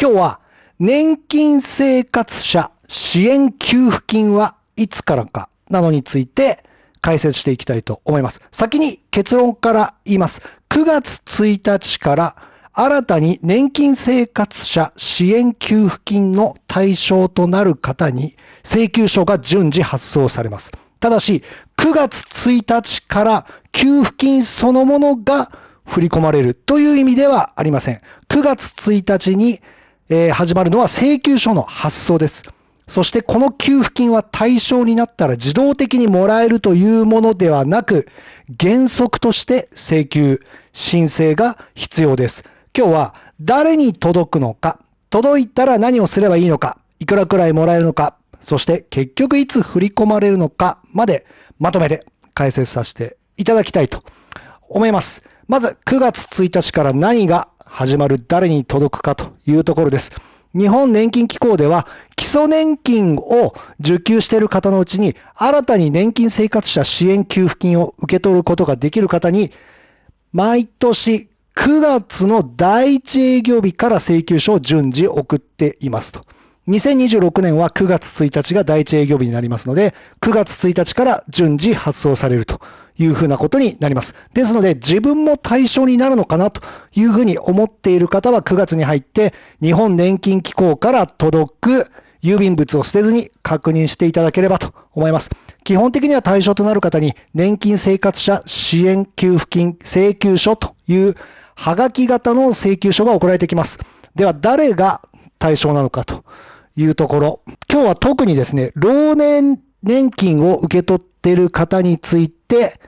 今日は年金生活者支援給付金はいつからかなどについて解説していきたいと思います。先に結論から言います。9月1日から新たに年金生活者支援給付金の対象となる方に請求書が順次発送されます。ただし、9月1日から給付金そのものが振り込まれるという意味ではありません。9月1日に始まるのは請求書の発送です。そしてこの給付金は対象になったら自動的にもらえるというものではなく、原則として請求、申請が必要です。今日は誰に届くのか、届いたら何をすればいいのか、いくらくらいもらえるのか、そして結局いつ振り込まれるのかまでまとめて解説させていただきたいと思います。まず9月1日から何が始まる、誰に届くかというところです。日本年金機構では基礎年金を受給している方のうちに新たに年金生活者支援給付金を受け取ることができる方に毎年9月の第1営業日から請求書を順次送っていますと。2026年は9月1日が第1営業日になりますので、9月1日から順次発送されるというふうなことになります。ですので、自分も対象になるのかなというふうに思っている方は9月に入って日本年金機構から届く郵便物を捨てずに確認していただければと思います。基本的には対象となる方に年金生活者支援給付金請求書というはがき型の請求書が送られてきます。では誰が対象なのかというところ、今日は特にですね、老年年金を受け取っている方について、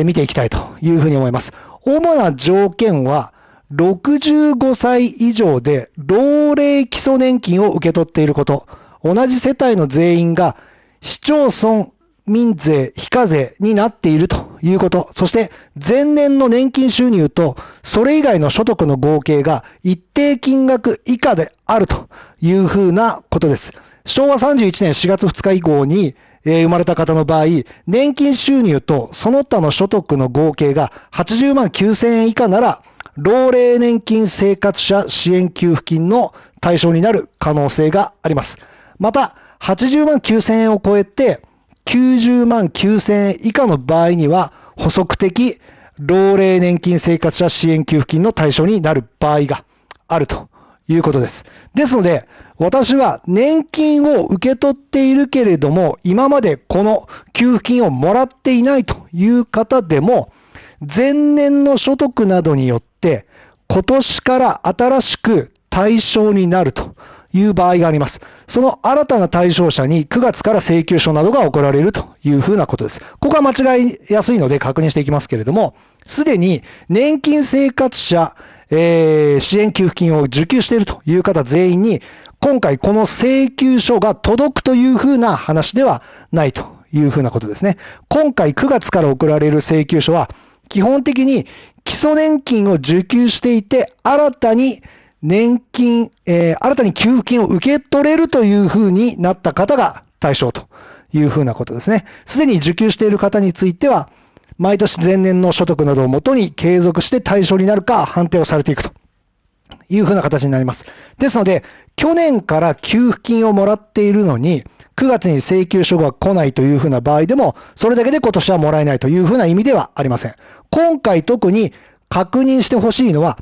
見ていきたいというふうに思います。主な条件は65歳以上で老齢基礎年金を受け取っていること、同じ世帯の全員が市町村民税非課税になっているということ、そして前年の年金収入とそれ以外の所得の合計が一定金額以下であるというふうなことです。昭和31年4月2日以降に生まれた方の場合、年金収入とその他の所得の合計が80万9000円以下なら、老齢年金生活者支援給付金の対象になる可能性があります。また、80万9000円を超えて90万9000円以下の場合には、補足的老齢年金生活者支援給付金の対象になる場合があるということです。ですので、私は年金を受け取っているけれども、今までこの給付金をもらっていないという方でも、前年の所得などによって、今年から新しく対象になるという場合があります。その新たな対象者に9月から請求書などが送られるというふうなことです。ここは間違いやすいので確認していきますけれども、すでに年金生活者、支援給付金を受給しているという方全員に、今回この請求書が届くというふうな話ではないというふうなことですね。今回9月から送られる請求書は、基本的に基礎年金を受給していて、新たに給付金を受け取れるというふうになった方が対象というふうなことですね。すでに受給している方については、毎年前年の所得などをもとに継続して対象になるか判定をされていくというふうな形になります。ですので、去年から給付金をもらっているのに、9月に請求書が来ないというふうな場合でも、それだけで今年はもらえないというふうな意味ではありません。今回特に確認してほしいのは、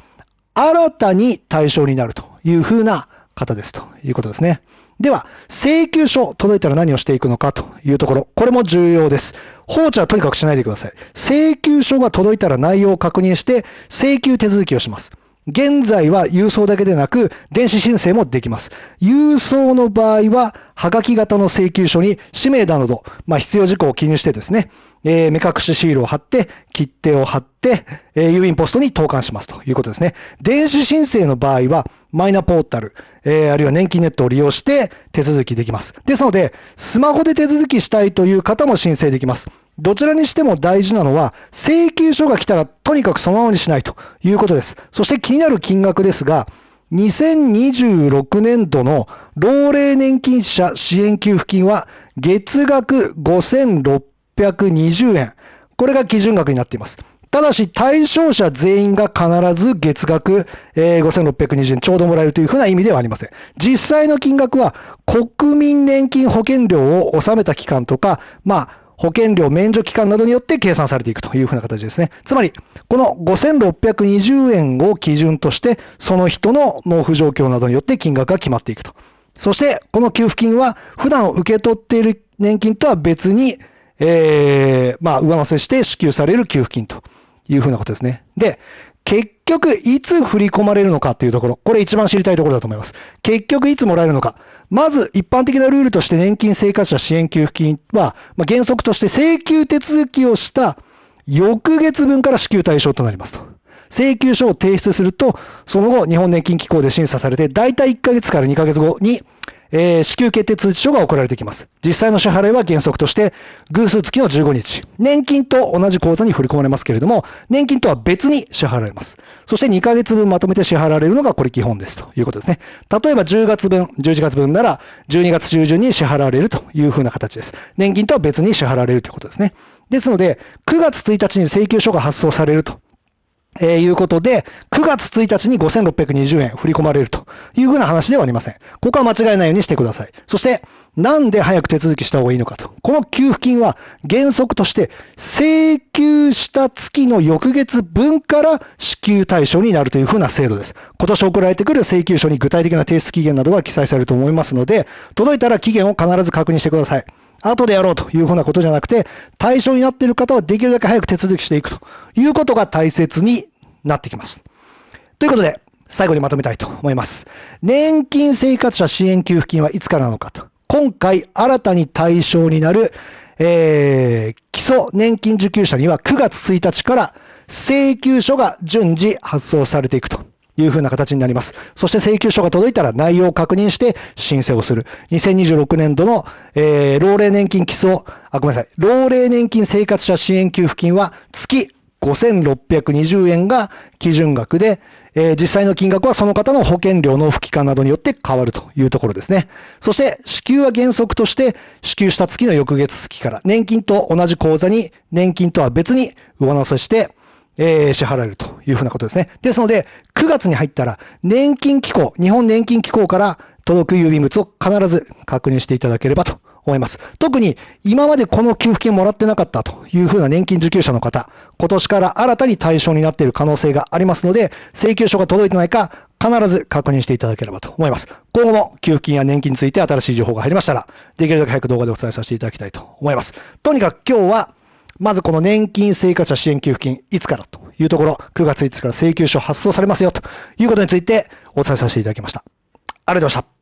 新たに対象になるというふうな方ですということですね。では、請求書届いたら何をしていくのかというところ、これも重要です。放置はとにかくしないでください。請求書が届いたら内容を確認して請求手続きをします。現在は郵送だけでなく電子申請もできます。郵送の場合ははがき型の請求書に氏名など、必要事項を記入してですね、目隠しシールを貼って、切手を貼って、郵便ポストに投函しますということですね。電子申請の場合はマイナポータル、あるいは年金ネットを利用して手続きできます。ですので、スマホで手続きしたいという方も申請できます。どちらにしても大事なのは、請求書が来たらとにかくそのままにしないということです。そして気になる金額ですが、2026年度の老齢年金者支援給付金は月額5620円。これが基準額になっています。ただし、対象者全員が必ず月額、5620円ちょうどもらえるというふうな意味ではありません。実際の金額は、国民年金保険料を納めた期間とか、保険料免除期間などによって計算されていくというふうな形ですね。つまり、この5620円を基準として、その人の納付状況などによって金額が決まっていくと。そして、この給付金は、普段受け取っている年金とは別に、上乗せして支給される給付金というふうなことですね。で、結局いつ振り込まれるのかというところ、これ一番知りたいところだと思います。結局いつもらえるのか。まず一般的なルールとして年金生活者支援給付金は、原則として請求手続きをした翌月分から支給対象となりますと。請求書を提出すると、その後日本年金機構で審査されて、だいたい1ヶ月から2ヶ月後に支給決定通知書が送られてきます。実際の支払いは原則として偶数月の15日。年金と同じ口座に振り込まれますけれども、年金とは別に支払われます。そして2ヶ月分まとめて支払われるのがこれ基本ですということですね。例えば10月分、11月分なら12月中旬に支払われるというふうな形です。年金とは別に支払われるということですね。ですので、9月1日に請求書が発送されると。いうことで、9月1日に5620円振り込まれるというふうな話ではありません。ここは間違えないようにしてください。そして、なんで早く手続きした方がいいのかと。この給付金は原則として請求した月の翌月分から支給対象になるというふうな制度です。今年送られてくる請求書に具体的な提出期限などが記載されると思いますので、届いたら期限を必ず確認してください。後でやろうというふうなことじゃなくて、対象になっている方はできるだけ早く手続きしていくということが大切になってきます。ということで、最後にまとめたいと思います。年金生活者支援給付金はいつからなのかと。今回新たに対象になる、基礎年金受給者には9月1日から請求書が順次発送されていくというふうな形になります。そして請求書が届いたら内容を確認して申請をする。2026年度の、老齢年金老齢年金生活者支援給付金は月5620円が基準額で、実際の金額はその方の保険料納付期間などによって変わるというところですね。そして支給は原則として支給した月の翌月月から年金と同じ口座に年金とは別に上乗せして支払えるというふうなことですね。ですので、9月に入ったら年金機構、日本年金機構から届く郵便物を必ず確認していただければと思います。特に今までこの給付金もらってなかったというふうな年金受給者の方、今年から新たに対象になっている可能性がありますので、請求書が届いてないか必ず確認していただければと思います。今後も給付金や年金について新しい情報が入りましたら、できるだけ早く動画でお伝えさせていただきたいと思います。とにかく今日は、まずこの年金生活者支援給付金いつからというところ、9月1日から請求書発送されますよということについてお伝えさせていただきました。ありがとうございました。